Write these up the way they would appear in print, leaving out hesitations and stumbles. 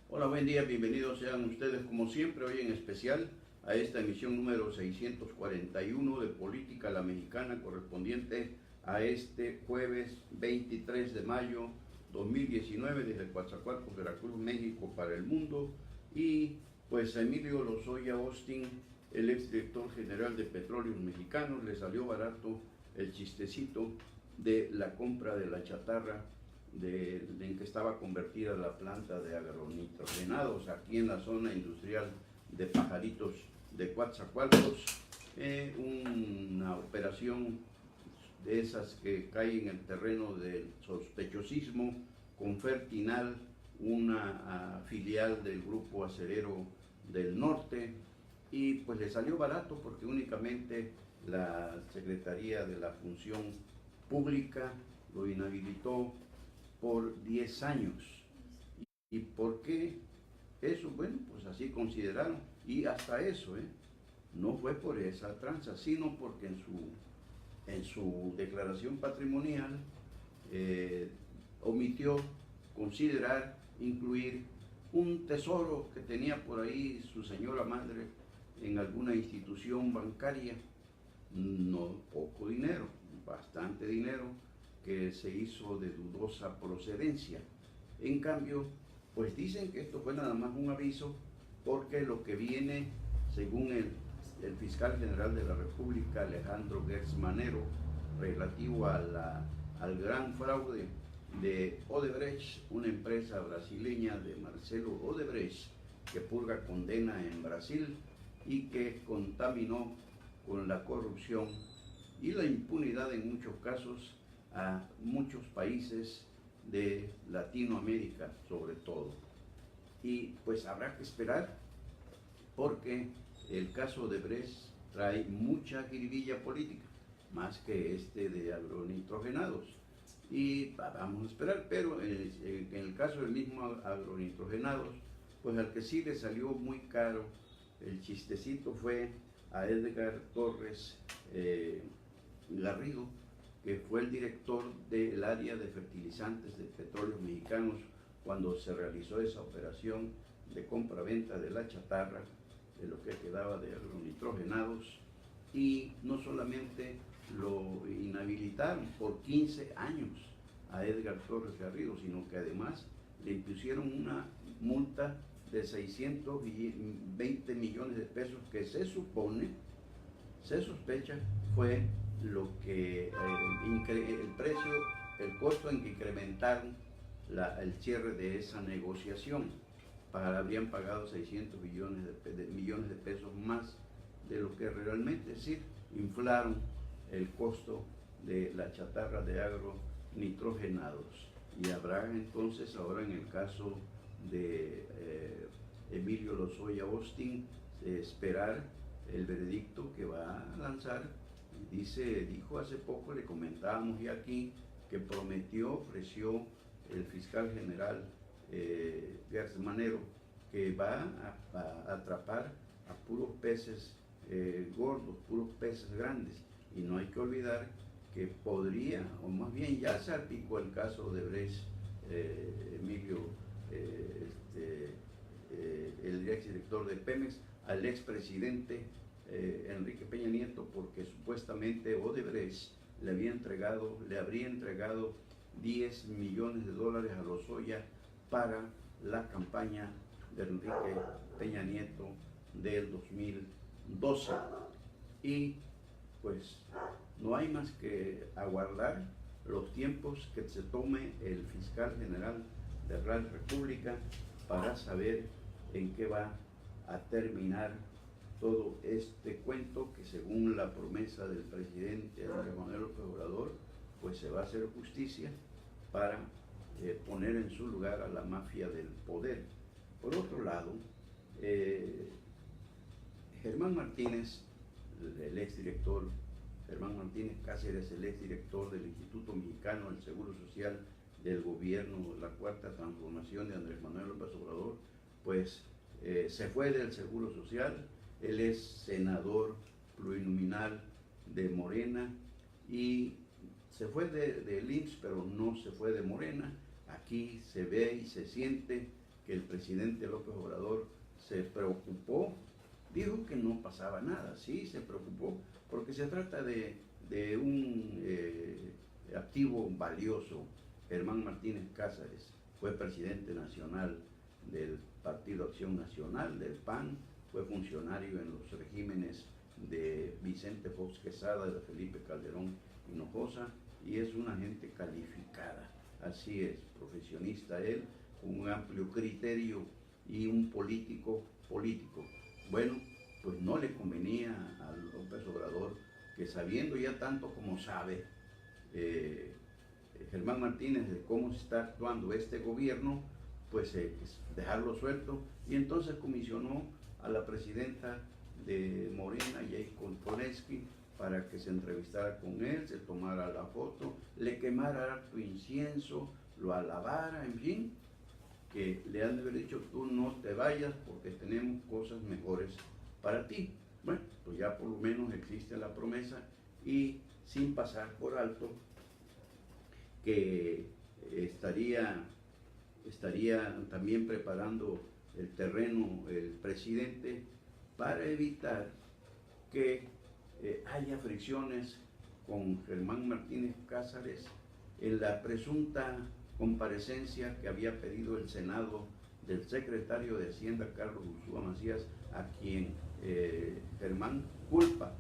Hola, buen día, bienvenidos sean ustedes como siempre, hoy en especial a esta emisión número 641 de Política a la Mexicana, correspondiente a este jueves 23 de mayo 2019 desde Coatzacoalcos, Veracruz, México para el mundo. Y pues a Emilio Lozoya Austin, el exdirector general de Petróleos Mexicanos, le salió barato el chistecito de la compra de la chatarra en que estaba convertida la planta de agronitrogenados aquí en la zona industrial de Pajaritos de Coatzacoalcos. Una operación de esas que cae en el terreno del sospechosismo con Fertinal, una filial del grupo acerero del norte, y pues le salió barato porque únicamente la Secretaría de la Función Pública lo inhabilitó por 10 años. ¿Y por qué eso? Bueno, pues así consideraron. Y hasta eso, no fue por esa tranza, sino porque en su declaración patrimonial omitió considerar incluir un tesoro que tenía por ahí su señora madre en alguna institución bancaria. No poco dinero, bastante dinero, que se hizo de dudosa procedencia. En cambio, pues dicen que esto fue nada más un aviso porque lo que viene, según el fiscal general de la República, Alejandro Gertz Manero, relativo al gran fraude de Odebrecht, una empresa brasileña de Marcelo Odebrecht, que purga condena en Brasil y que contaminó con la corrupción y la impunidad en muchos casos a muchos países de Latinoamérica sobre todo. Y pues habrá que esperar porque el caso de Odebrecht trae mucha jiribilla política, más que este de agronitrogenados. Y vamos a esperar, pero en el caso del mismo agronitrogenados, pues al que sí le salió muy caro el chistecito fue a Edgar Torres Garrido, que fue el director del área de fertilizantes de Petróleos Mexicanos cuando se realizó esa operación de compra-venta de la chatarra, de lo que quedaba de agronitrogenados, y no solamente lo inhabilitaron por 15 años a Edgar Torres Garrido, sino que además le impusieron una multa de 620 millones de pesos que se sospecha fue lo que el precio, el costo en que incrementaron el cierre de esa negociación. Habrían pagado 600 millones de pesos más de lo que realmente, es decir, inflaron el costo de la chatarra de agronitrogenados. Y habrá entonces ahora en el caso de Emilio Lozoya Austin esperar el veredicto que va a lanzar. Dijo hace poco, le comentábamos ya aquí, que ofreció el fiscal general Gertz Manero, que va a atrapar a puros peces gordos, puros peces grandes. Y no hay que olvidar que podría, o más bien ya se aplicó el caso de Odebrecht, Emilio, el exdirector de Pemex, al expresidente Enrique Peña Nieto, porque supuestamente Odebrecht le habría entregado 10 millones de dólares a Lozoya para la campaña de Enrique Peña Nieto del 2012. Y pues no hay más que aguardar los tiempos que se tome el fiscal general de la República para saber en qué va a terminar todo este cuento, que según la promesa del presidente Andrés Manuel López Obrador, pues se va a hacer justicia para poner en su lugar a la mafia del poder. Por otro lado, Germán Martínez, el exdirector, Germán Martínez Cáceres, el exdirector del Instituto Mexicano del Seguro Social del gobierno, la cuarta transformación de Andrés Manuel López Obrador, pues se fue del Seguro Social. Él es senador plurinominal de Morena y se fue del IMSS, pero no se fue de Morena. Aquí se ve y se siente que el presidente López Obrador se preocupó, dijo que no pasaba nada, sí se preocupó, porque se trata de un activo valioso. Germán Martínez Cázares fue presidente nacional del Partido Acción Nacional, del PAN, fue funcionario en los regímenes de Vicente Fox Quesada, de Felipe Calderón Hinojosa, y es una gente calificada, así es, profesionista él, con un amplio criterio y un político. Bueno, pues no le convenía a López Obrador que, sabiendo ya tanto como sabe Germán Martínez de cómo se está actuando este gobierno, pues dejarlo suelto, y entonces comisionó a la presidenta de Morena, Jacob Polensky, para que se entrevistara con él, se tomara la foto, le quemara harto incienso, lo alabara, en fin, que le han de haber dicho: tú no te vayas porque tenemos cosas mejores para ti. Bueno, pues ya por lo menos existe la promesa, y sin pasar por alto que estaría también preparando el terreno el presidente para evitar que haya fricciones con Germán Martínez Cázares en la presunta comparecencia que había pedido el Senado del secretario de Hacienda, Carlos Ursúa Macías, a quien Germán culpa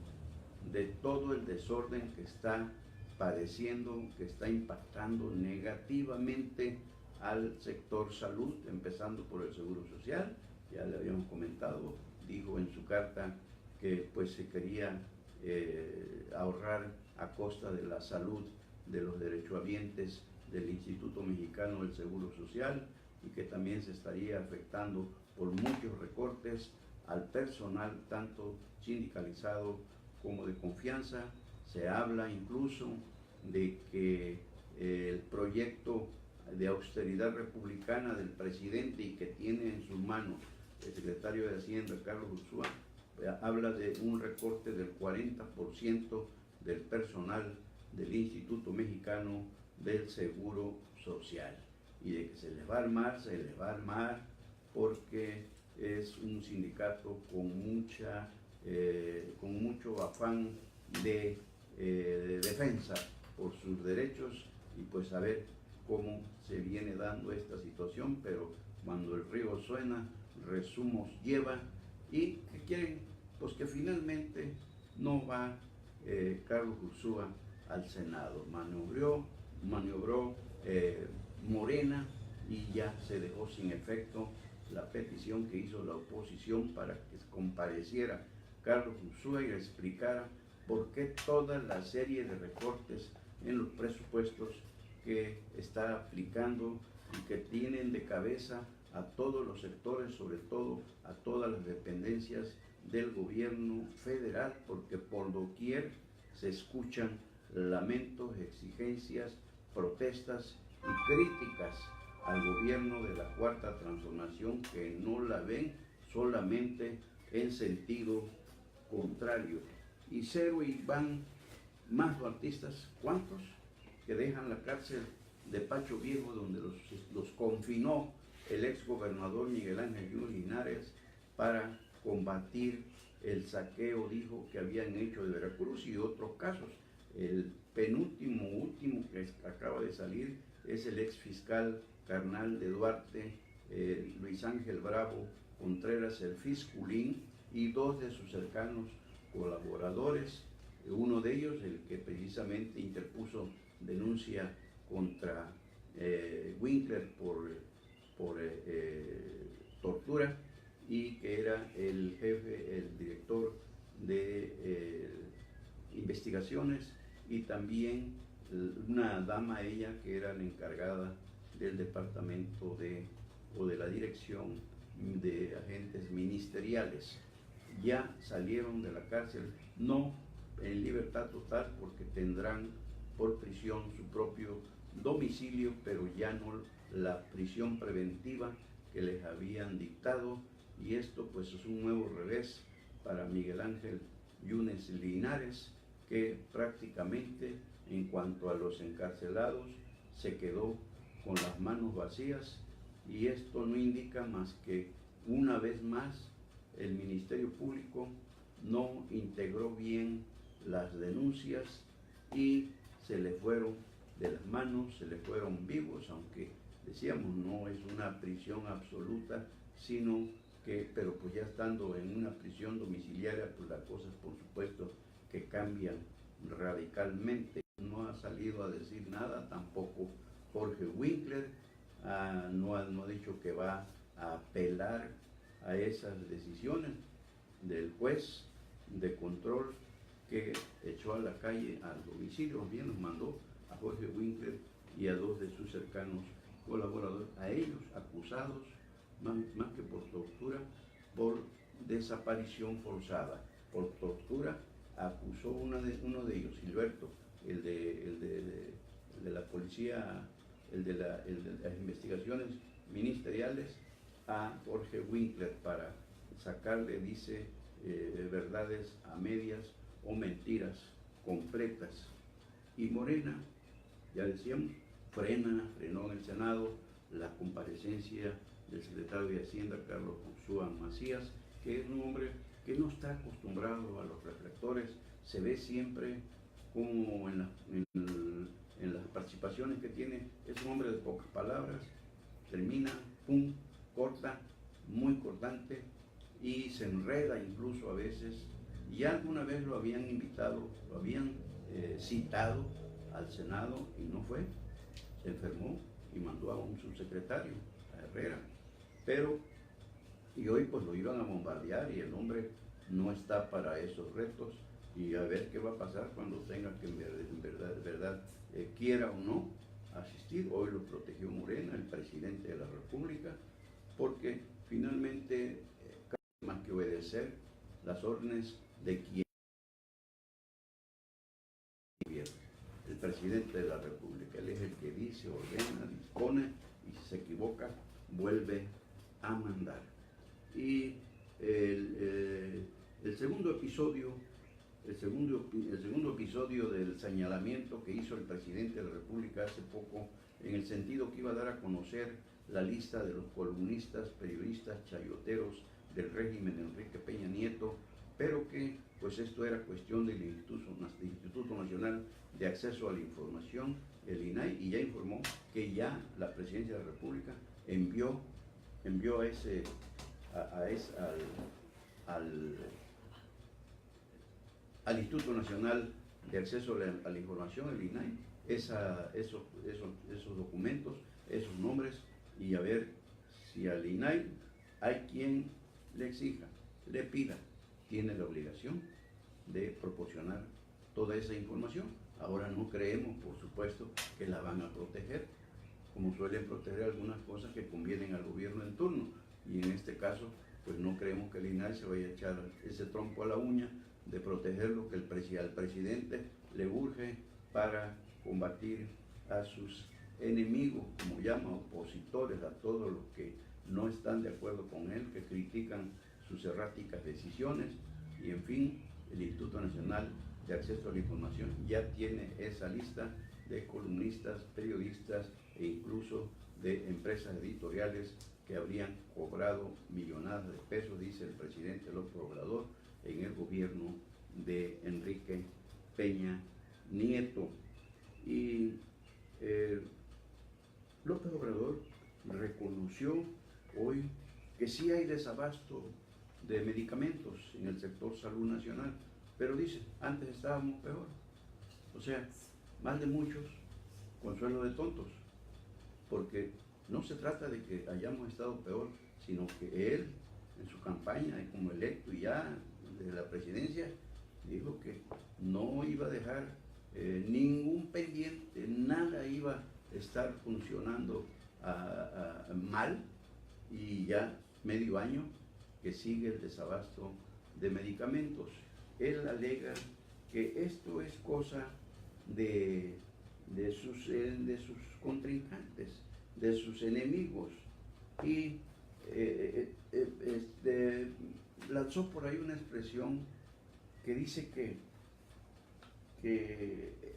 de todo el desorden que está padeciendo, que está impactando negativamente al sector salud, empezando por el Seguro Social. Ya le habíamos comentado, dijo en su carta que pues se quería ahorrar a costa de la salud de los derechohabientes del Instituto Mexicano del Seguro Social, y que también se estaría afectando por muchos recortes al personal, tanto sindicalizado como de confianza. Se habla incluso de que el proyecto de austeridad republicana del presidente, y que tiene en sus manos el secretario de Hacienda, Carlos Ursúa, habla de un recorte del 40% del personal del Instituto Mexicano del Seguro Social, y de que se les va a armar, porque es un sindicato con mucho afán de defensa por sus derechos, y pues a ver cómo se viene dando esta situación. Pero cuando el río suena, resumos lleva, y que quieren, pues que finalmente no va Carlos Ursúa al Senado. Maniobró Morena, y ya se dejó sin efecto la petición que hizo la oposición para que compareciera Carlos Ursúa y le explicara por qué toda la serie de recortes en los presupuestos que está aplicando, y que tienen de cabeza a todos los sectores, sobre todo a todas las dependencias del gobierno federal, porque por doquier se escuchan lamentos, exigencias, protestas y críticas al gobierno de la Cuarta Transformación, que no la ven, solamente en sentido contrario. Y cero, y van más artistas, ¿cuántos? Que dejan la cárcel de Pacho Viejo, donde los confinó el ex gobernador Miguel Ángel Yunes Linares para combatir el saqueo, dijo, que habían hecho de Veracruz, y otros casos. El último que acaba de salir es el ex fiscal carnal de Duarte, Luis Ángel Bravo Contreras, el Fisculín, y dos de sus cercanos colaboradores. Uno de ellos, el que precisamente interpuso denuncia contra Winkler por tortura, y que era el jefe, el director de investigaciones, y también una dama, ella, que era la encargada del departamento de la dirección de agentes ministeriales. Ya salieron de la cárcel, no en libertad total, porque tendrán por prisión su propio domicilio, pero ya no la prisión preventiva que les habían dictado. Y esto pues es un nuevo revés para Miguel Ángel Yunes Linares, que prácticamente, en cuanto a los encarcelados, se quedó con las manos vacías, y esto no indica más que una vez más el Ministerio Público no integró bien las denuncias y se le fueron de las manos, se le fueron vivos, aunque decíamos no es una prisión absoluta, sino que, pero pues ya estando en una prisión domiciliaria, pues las cosas por supuesto que cambian radicalmente. No ha salido a decir nada tampoco Jorge Winkler, no ha dicho que va a apelar a esas decisiones del juez de control que echó a la calle al domicilio, bien nos mandó a Jorge Winkler y a dos de sus cercanos colaboradores, a ellos acusados más que por tortura, por desaparición forzada. Por tortura acusó uno de ellos, Gilberto, el de la policía, el de las investigaciones ministeriales, a Jorge Winkler para sacarle, dice, verdades a medias o mentiras completas. Y Morena, ya decíamos, frenó en el Senado la comparecencia del secretario de Hacienda, Carlos Ursúa Macías, que es un hombre que no está acostumbrado a los reflectores, se ve siempre como en las participaciones que tiene, es un hombre de pocas palabras, termina, pum, corta, muy cortante y se enreda incluso a veces. Ya alguna vez lo habían invitado, lo habían citado al Senado y no fue, se enfermó y mandó a un subsecretario, a Herrera, y hoy pues lo iban a bombardear y el hombre no está para esos retos y a ver qué va a pasar cuando tenga que en verdad quiera o no asistir. Hoy lo protegió Morena, el presidente de la República, porque finalmente más que obedecer las órdenes de quien el presidente de la República. Él es el que dice, ordena, dispone y si se equivoca vuelve a mandar. Y el segundo episodio del señalamiento que hizo el presidente de la República hace poco, en el sentido que iba a dar a conocer la lista de los columnistas, periodistas, chayoteros del régimen de Enrique Peña Nieto, pero que pues esto era cuestión del Instituto Nacional de Acceso a la Información, el INAI, y ya informó que ya la Presidencia de la República envió al Instituto Nacional de Acceso a la Información, el INAI, esos documentos, esos nombres, y a ver si al INAI hay quien le exija, le pida, tiene la obligación de proporcionar toda esa información. Ahora no creemos, por supuesto, que la van a proteger, como suelen proteger algunas cosas que convienen al gobierno en turno, y en este caso pues no creemos que el INAI se vaya a echar ese trompo a la uña de proteger lo que al presidente le urge para combatir a sus enemigos, como llama, opositores, a todos los que no están de acuerdo con él, que critican sus erráticas decisiones. Y en fin, el Instituto Nacional de Acceso a la Información ya tiene esa lista de columnistas, periodistas e incluso de empresas editoriales que habrían cobrado millonadas de pesos, dice el presidente López Obrador, en el gobierno de Enrique Peña Nieto. Y López Obrador reconoció hoy que sí hay desabasto de medicamentos en el sector salud nacional, pero dice, antes estábamos peor. O sea, más de muchos, consuelo de tontos, porque no se trata de que hayamos estado peor, sino que él, en su campaña, como electo y ya de la presidencia, dijo que no iba a dejar ningún pendiente, nada iba a estar funcionando mal, y ya medio año que sigue el desabasto de medicamentos. Él alega que esto es cosa de sus contrincantes, de sus enemigos, y lanzó por ahí una expresión que dice que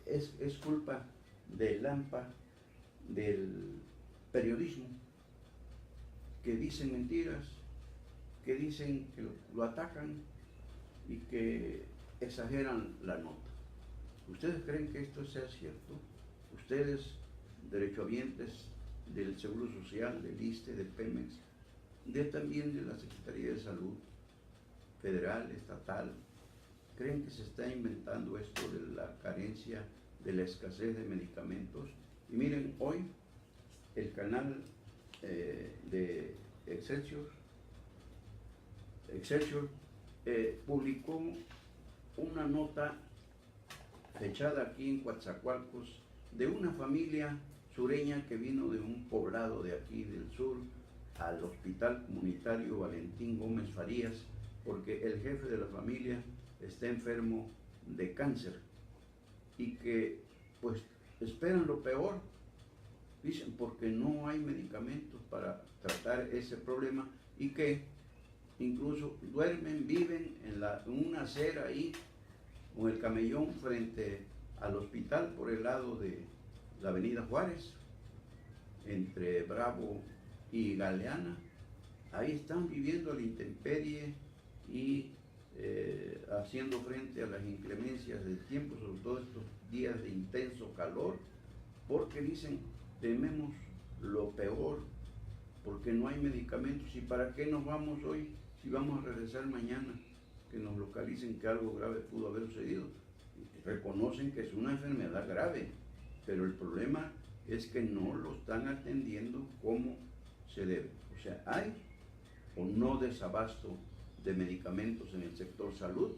es culpa del AMPA, del periodismo, que dicen mentiras, que dicen que lo atacan y que exageran la nota. ¿Ustedes creen que esto sea cierto? Ustedes, derechohabientes del Seguro Social, del ISSSTE, del Pemex, también de la Secretaría de Salud federal, estatal, ¿creen que se está inventando esto de la carencia, de la escasez de medicamentos? Y miren, hoy el canal de Excelsior publicó una nota fechada aquí en Coatzacoalcos de una familia sureña que vino de un poblado de aquí del sur al Hospital Comunitario Valentín Gómez Farías porque el jefe de la familia está enfermo de cáncer y que pues esperan lo peor, dicen, porque no hay medicamentos para tratar ese problema y que incluso viven en una acera ahí con el camellón frente al hospital por el lado de la avenida Juárez, entre Bravo y Galeana. Ahí están viviendo a la intemperie y haciendo frente a las inclemencias del tiempo, sobre todo estos días de intenso calor, porque dicen, tememos lo peor, porque no hay medicamentos. ¿Y para qué nos vamos hoy si vamos a regresar mañana? Que nos localicen que algo grave pudo haber sucedido. Reconocen que es una enfermedad grave, pero el problema es que no lo están atendiendo como se debe. O sea, hay o no desabasto de medicamentos en el sector salud.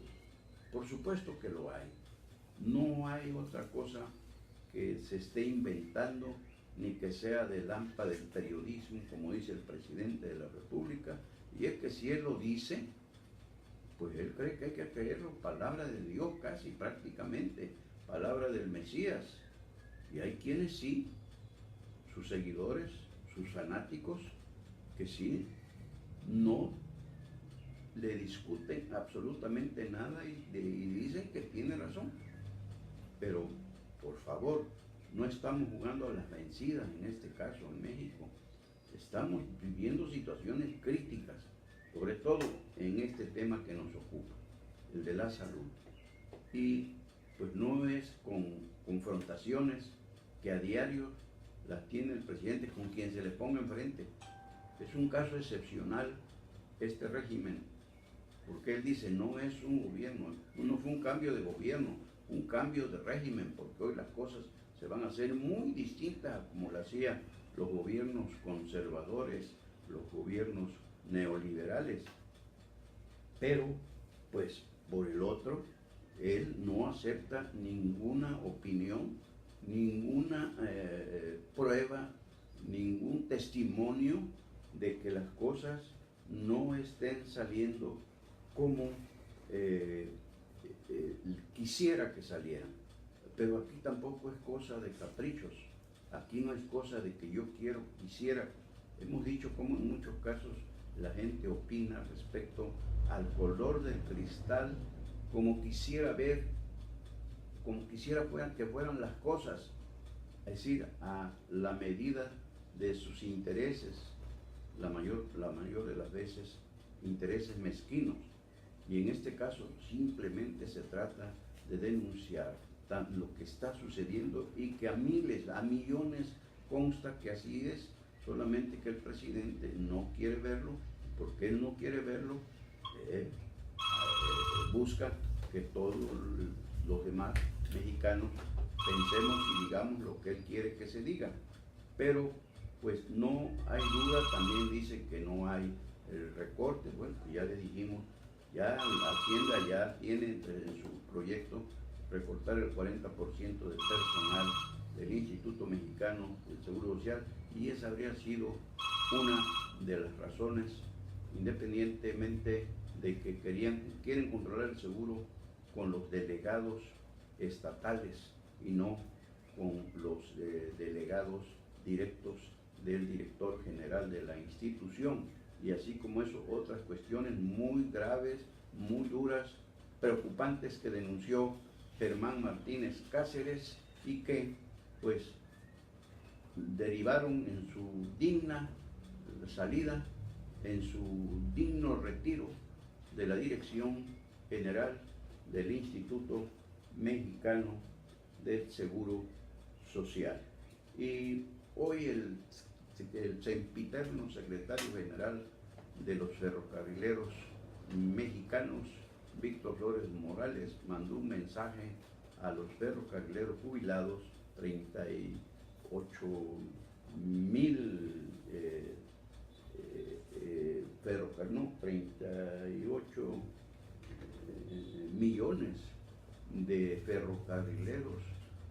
Por supuesto que lo hay. No hay otra cosa que se esté inventando ni que sea de lámpara del periodismo, como dice el presidente de la República. Y es que si él lo dice, pues él cree que hay que creerlo, palabra de Dios casi prácticamente, palabra del Mesías. Y hay quienes sí, sus seguidores, sus fanáticos, que sí, no le discuten absolutamente nada y dicen que tiene razón. Pero, por favor, no estamos jugando a las vencidas en este caso en México. Estamos viviendo situaciones críticas, sobre todo en este tema que nos ocupa, el de la salud. Y pues no es con confrontaciones que a diario las tiene el presidente con quien se le ponga enfrente. Es un caso excepcional este régimen, porque él dice no es un gobierno, no fue un cambio de gobierno, un cambio de régimen, porque hoy las cosas se van a hacer muy distintas a como lo hacían los gobiernos conservadores, los gobiernos neoliberales. Pero, pues, por el otro, él no acepta ninguna opinión, ninguna prueba, ningún testimonio de que las cosas no estén saliendo como quisiera que salieran. Pero aquí tampoco es cosa de caprichos, aquí no es cosa de que yo quisiera. Hemos dicho como en muchos casos la gente opina respecto al color del cristal, como quisiera ver, como quisiera que fueran las cosas, es decir, a la medida de sus intereses, la mayor de las veces intereses mezquinos. Y en este caso simplemente se trata de denunciar lo que está sucediendo y que a miles, a millones consta que así es, solamente que el presidente no quiere verlo. Porque él no quiere verlo, busca que todos los demás mexicanos pensemos y digamos lo que él quiere que se diga. Pero pues no hay duda, también dice que no hay recorte. Bueno, pues ya le dijimos, ya Hacienda ya tiene en su proyecto recortar el 40% del personal del Instituto Mexicano del Seguro Social, y esa habría sido una de las razones, independientemente de que quieren controlar el seguro con los delegados estatales y no con los delegados directos del director general de la institución. Y así como eso, otras cuestiones muy graves, muy duras, preocupantes que denunció Germán Martínez Cáceres y que pues derivaron en su digna salida en su digno retiro de la Dirección General del Instituto Mexicano del Seguro Social. Y hoy el sempiterno secretario general de los ferrocarrileros mexicanos, Víctor Flores Morales, mandó un mensaje a los ferrocarrileros jubilados, 38,000 38 millones de ferrocarrileros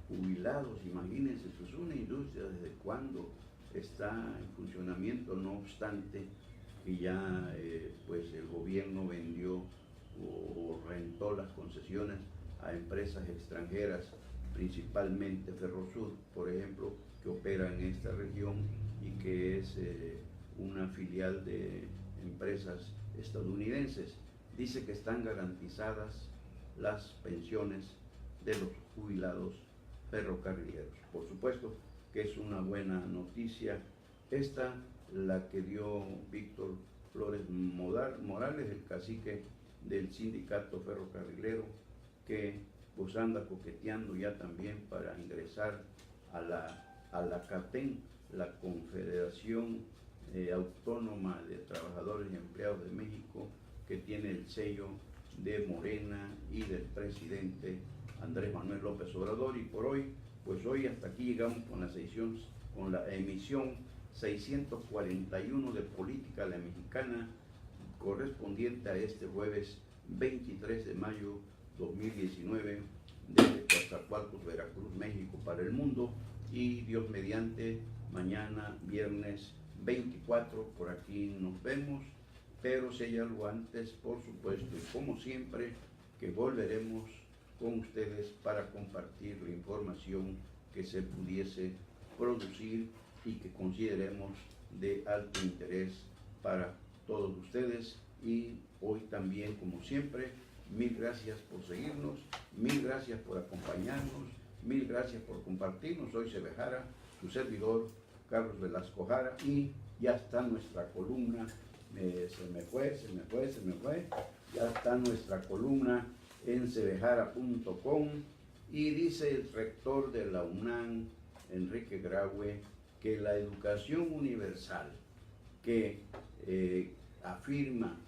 jubilados. Imagínense, eso es una industria desde cuando está en funcionamiento, no obstante que ya pues el gobierno vendió o rentó las concesiones a empresas extranjeras, principalmente Ferrosur, por ejemplo, que opera en esta región y que es una filial de empresas estadounidenses. Dice que están garantizadas las pensiones de los jubilados ferrocarrileros. Por supuesto que es una buena noticia esta, la que dio Víctor Flores Morales, el cacique del sindicato ferrocarrilero, que pues anda coqueteando ya también para ingresar a la CATEM, la Confederación Autónoma de Trabajadores y Empleados de México, que tiene el sello de Morena y del presidente Andrés Manuel López Obrador. Y por hoy, pues hoy hasta aquí llegamos con la emisión 641 de Política a la Mexicana, correspondiente a este jueves 23 de mayo 2019, desde Coatzacoalcos, Veracruz, México, para el mundo. Y Dios mediante, mañana viernes 24 por aquí nos vemos, pero si hay algo antes, por supuesto, y como siempre, que volveremos con ustedes para compartir la información que se pudiese producir y que consideremos de alto interés para todos ustedes. Y hoy también, como siempre, mil gracias por seguirnos, mil gracias por acompañarnos, mil gracias por compartirnos. Soy Cebejara, su servidor, Carlos Velasco Jara, y ya está nuestra columna, se me fue, ya está nuestra columna en cebejara.com, y dice el rector de la UNAM, Enrique Graue, que la educación universal que afirma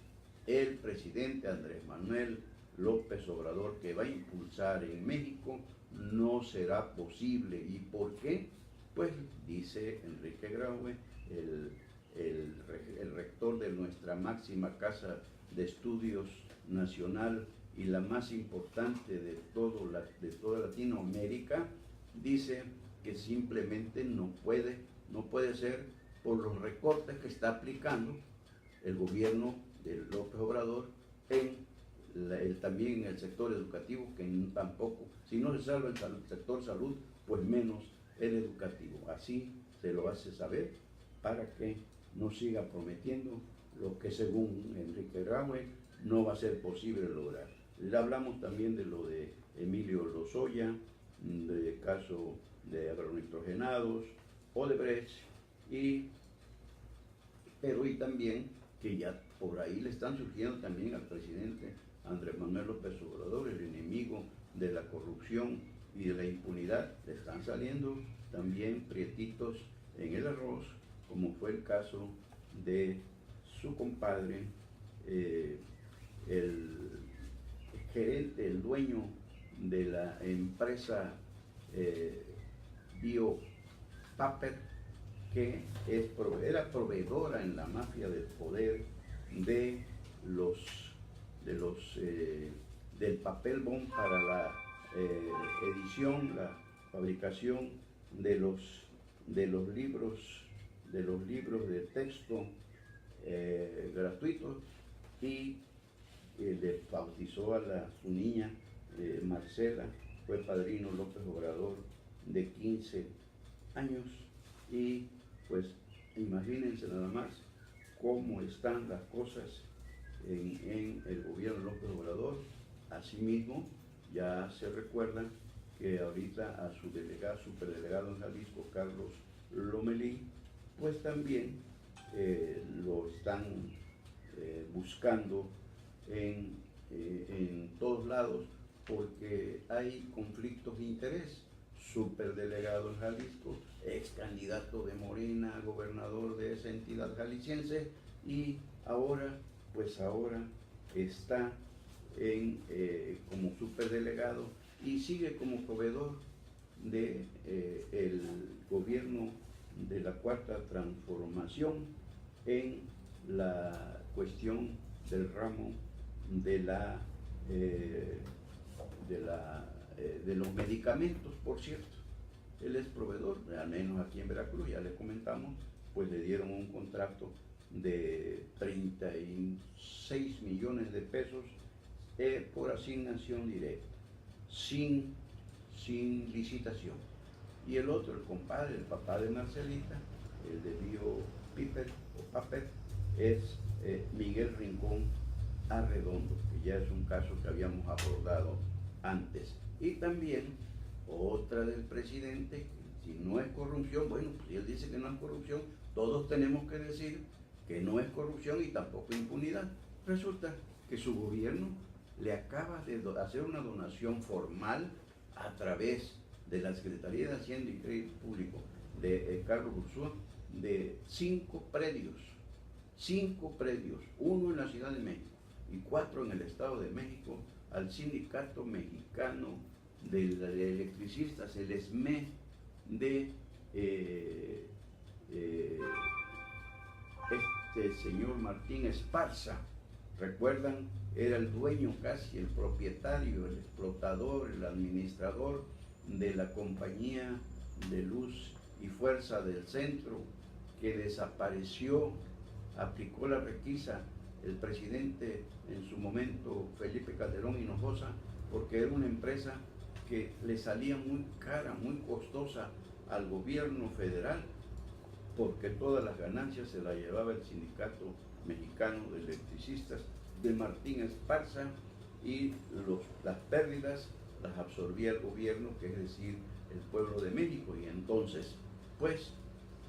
el presidente Andrés Manuel López Obrador que va a impulsar en México no será posible. ¿Y por qué? Pues dice Enrique Graue, el rector de nuestra máxima casa de estudios nacional y la más importante de toda Latinoamérica, dice que simplemente no puede ser por los recortes que está aplicando el gobierno de López Obrador también en el sector educativo, que tampoco, si no se salva el sector salud, pues menos el educativo. Así se lo hace saber para que no siga prometiendo lo que según Enrique Graue no va a ser posible lograr. Le hablamos también de lo de Emilio Lozoya, del caso de agronitrogenados, Odebrecht, pero también que ya por ahí le están surgiendo también al presidente Andrés Manuel López Obrador, el enemigo de la corrupción y de la impunidad, le están saliendo también prietitos en el arroz, como fue el caso de su compadre, el gerente, el dueño de la empresa BioPaper, que era proveedora en la mafia del poder del papel bond para la edición, la fabricación de los libros de texto gratuitos, y le bautizó a su niña Marcela, fue padrino López Obrador de 15 años, y pues imagínense nada más cómo están las cosas en el gobierno de López Obrador. Asimismo, ya se recuerda que ahorita a su superdelegado en Jalisco, Carlos Lomelí, pues también lo están buscando en todos lados, porque hay conflictos de interés. Superdelegado en Jalisco, ex candidato de Morena, gobernador de esa entidad jalisciense, y ahora está como superdelegado y sigue como proveedor de el gobierno de la Cuarta Transformación en la cuestión del ramo de los medicamentos. Por cierto, él es proveedor, al menos aquí en Veracruz, ya le comentamos, pues le dieron un contrato de 36 millones de pesos por asignación directa, sin licitación. Y el otro, el compadre, el papá de Marcelita, el de Bio Piper o Paper, es Miguel Rincón Arredondo, que ya es un caso que habíamos abordado antes. Y también otra del presidente, si no es corrupción, bueno, pues si él dice que no es corrupción, todos tenemos que decir que no es corrupción y tampoco impunidad. Resulta que su gobierno le acaba de hacer una donación formal a través de la Secretaría de Hacienda y Crédito Público de Carlos Ursúa, de 5 predios, 1 en la Ciudad de México y 4 en el Estado de México, al Sindicato Mexicano de Electricistas, el SME, de este señor Martín Esparza. ¿Recuerdan? Era el dueño casi, el propietario, el explotador, el administrador de la compañía de luz y fuerza del centro, que desapareció, aplicó la requisa el presidente en su momento, Felipe Calderón Hinojosa, porque era una empresa que le salía muy cara, muy costosa al gobierno federal, porque todas las ganancias se las llevaba el Sindicato Mexicano de Electricistas de Martín Esparza, y las pérdidas las absorbía el gobierno, que es decir, el pueblo de México. Y entonces, pues,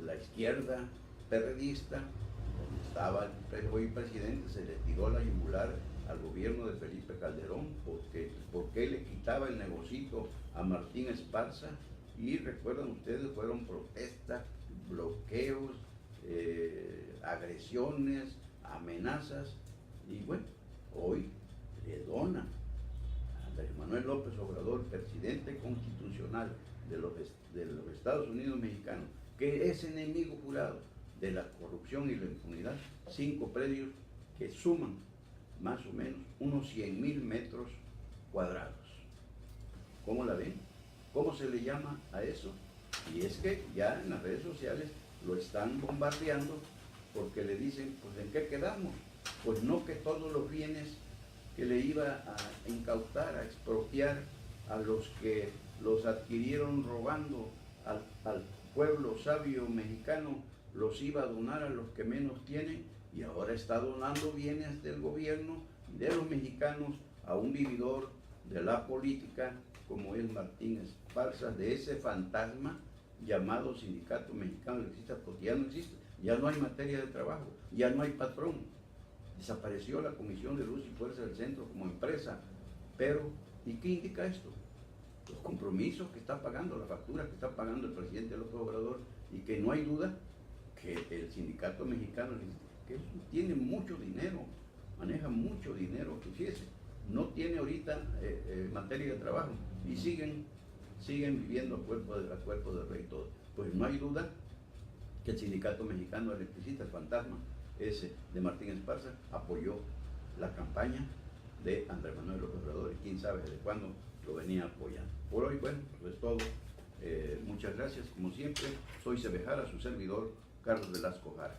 la izquierda perredista, donde estaba hoy presidente, se le tiró la yugular al gobierno de Felipe Calderón, porque le quitaba el negocito a Martín Esparza. Y recuerdan ustedes, fueron protestas, bloqueos, agresiones, amenazas, y bueno, hoy le dona a Andrés Manuel López Obrador, presidente constitucional de los Estados Unidos mexicanos, que es enemigo jurado de la corrupción y la impunidad, 5 predios que suman más o menos unos 100,000 metros cuadrados. ¿Cómo la ven? ¿Cómo se le llama a eso? Y es que ya en las redes sociales lo están bombardeando, porque le dicen, pues ¿en qué quedamos? Pues no, que todos los bienes que le iba a incautar, a expropiar a los que los adquirieron robando al pueblo sabio mexicano, los iba a donar a los que menos tienen, y ahora está donando bienes del gobierno, de los mexicanos, a un vividor de la política como es Martín Esparza, de ese fantasma llamado Sindicato Mexicano de Electricistas, porque ya no existe, ya no hay materia de trabajo, ya no hay patrón. Desapareció la Comisión de Luz y Fuerza del Centro como empresa. Pero, ¿y qué indica esto? Los compromisos que está pagando, la factura que está pagando el presidente López Obrador, y que no hay duda que el Sindicato Mexicano, que tiene mucho dinero, maneja mucho dinero, que fíjese, no tiene ahorita materia de trabajo, y siguen viviendo a cuerpo de rey todo. Pues no hay duda que el Sindicato Mexicano de Electricistas, el fantasma ese de Martín Esparza, apoyó la campaña de Andrés Manuel López Obrador, y quién sabe desde cuándo lo venía apoyando. Por hoy, bueno, pues es todo. Muchas gracias, como siempre. Soy Sebejara, su servidor, Carlos Velasco Jara.